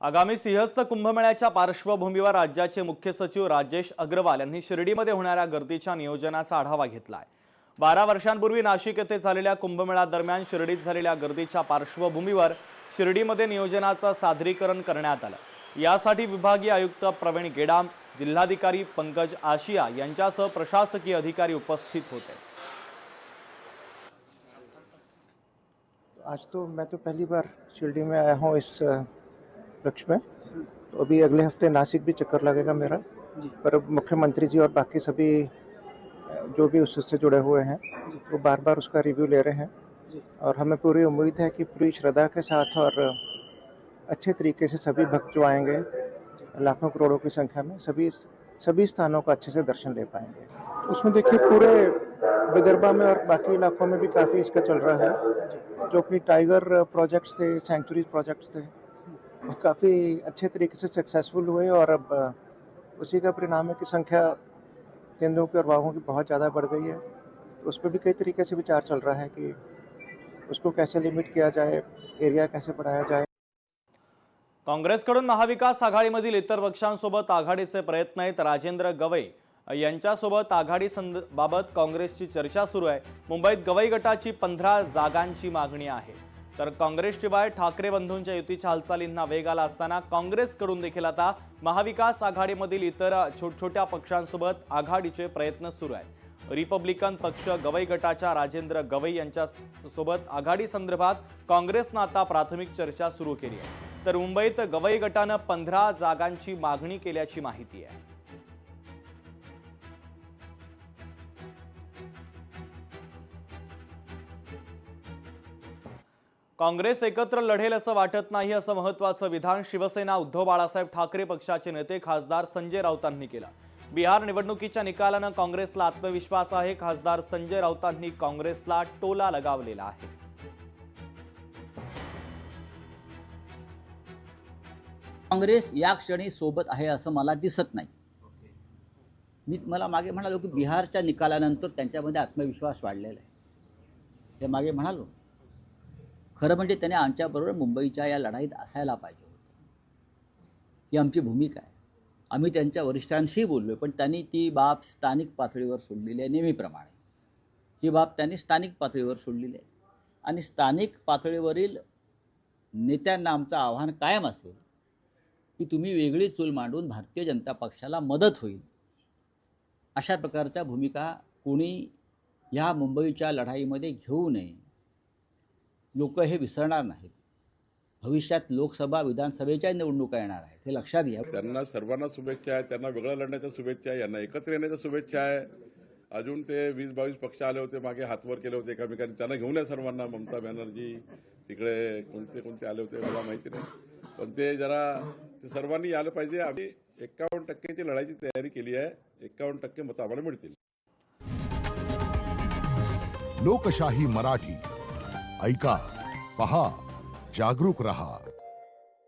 आगामी सिंहस्थ कुंभमेळ्याच्या पार्श्वभूमीवर राज्याचे मुख्य सचिव राजेश अग्रवाल यांनी शिर्डीमध्ये होणाऱ्या गर्दीच्या नियोजनाचा आढावा घेतलाय। 12 वर्षांपूर्वी नाशिक येथे झालेल्या कुंभमेळा दरम्यान शिर्डीत झालेल्या गर्दीच्या पार्श्वभूमीवर शिर्डीमध्ये नियोजनाचं सादरीकरण करण्यात आलं। यासाठी विभागीय आयुक्त प्रवीण गेडाम, जिल्हाधिकारी पंकज आशिया यांच्यासह प्रशासकीय अधिकारी उपस्थित होते। आज तो मैं पहली बार शिरडी में आया हूँ इस लक्ष्य में। तो अभी अगले हफ्ते नासिक भी चक्कर लगेगा मेरा, पर मुख्यमंत्री जी और बाकी सभी जो भी उससे जुड़े हुए हैं वो बार बार उसका रिव्यू ले रहे हैं और हमें पूरी उम्मीद है कि पूरी श्रद्धा के साथ और अच्छे तरीके से सभी भक्त जो आएंगे लाखों करोड़ों की संख्या में सभी स्थानों का अच्छे से दर्शन ले पाएंगे। उसमें देखिए पूरे विदर्भा में और बाकी इलाकों में भी काफ़ी इसका चल रहा है। जो अपनी टाइगर प्रोजेक्ट्स थे, सेंचुरीज प्रोजेक्ट्स थे, वो काफ़ी अच्छे तरीके से सक्सेसफुल हुए और अब उसी का परिणाम है कि संख्या केंद्रों के और वाहनों की बहुत ज़्यादा बढ़ गई है। तो उस पर भी कई तरीके से विचार चल रहा है कि उसको कैसे लिमिट किया जाए, एरिया कैसे बढ़ाया जाए। काँग्रेसकडून महाविकास आघाडीमधील इतर पक्षांसोबत आघाडीचे प्रयत्न आहेत। राजेंद्र गवई यांच्यासोबत आघाडीबाबत काँग्रेसची चर्चा सुरू आहे। मुंबईत गवई गटाची 15 जागांची मागणी आहे, तर काँग्रेसशिवाय ठाकरे बंधूंच्या युतीच्या हालचालींना वेग आला असताना काँग्रेसकडून देखील आता महाविकास आघाडीमधील इतर छोट्या पक्षांसोबत आघाडीचे प्रयत्न सुरू आहेत। रिपब्लिकन पक्ष गवई गटाच्या राजेंद्र गवई यांच्यासोबत आघाडी संदर्भात काँग्रेसनं आता प्राथमिक चर्चा सुरू केली आहे, तर मुंबईत गवई गटानं 15 जागांची मागणी केल्याची माहिती आहे। काँग्रेस एकत्र लढेल असं वाटत नाही, असं महत्त्वाचं विधान शिवसेना उद्धव बाळासाहेब ठाकरे पक्षाचे नेते खासदार संजय राऊतांनी केलं। बिहार निवडणुकीच्या निकालानं काँग्रेसला आत्मविश्वास आहे। खासदार संजय राऊतांनी काँग्रेसला टोला लगावलेला आहे। काँग्रेस या क्षणी सोबत आहे असं मला दिसत नाही। मी मला मागे म्हणालो की बिहारच्या निकालानंतर त्यांच्यामध्ये आत्मविश्वास वाढलेला आहे, हे मागे म्हणालो। खरं म्हणजे त्याने आमच्याबरोबर मुंबईच्या या लढाईत असायला पाहिजे होतं, ही आमची भूमिका आहे। आम्ही त्यांच्या वरिष्ठांशी बोललो, पण त्यांनी ती बाब स्थानिक पातळीवर सोडलेली आहे। नेहमीप्रमाणे ही बाब त्यांनी स्थानिक पातळीवर सोडलेली आहे आणि स्थानिक पातळीवरील नेत्यांना आमचं आव्हान कायम असेल की तुम्ही वेगळी चूल मांडून भारतीय जनता पक्षाला मदत होईल अशा प्रकारच्या भूमिका कोणी ह्या मुंबईच्या लढाईमध्ये घेऊ नये। लोक हे विसरणार नाहीत। भविष्यात लोकसभा विधानसभेच्या निवडणुका येणार आहेत, हे लक्षात घ्या। त्यांना सर्वांना शुभेच्छा आहेत, त्यांना वेगळं लढण्याच्या शुभेच्छा आहे, यांना एकत्र येण्याच्या शुभेच्छा आहे। अजून ते 20-22 पक्ष आले होते, मागे हातवर केले होते एकामेकांनी, त्यांना घेऊन या सर्वांना। ममता बॅनर्जी तिकडे कोणते आले होते मला माहिती नाही, पण ते सर्वांनी आलं पाहिजे। आम्ही 51% लढाईची तयारी केली आहे, 51% मतं आम्हाला मिळतील। लोकशाही मराठी ऐका, पहा, जागरूक रहा।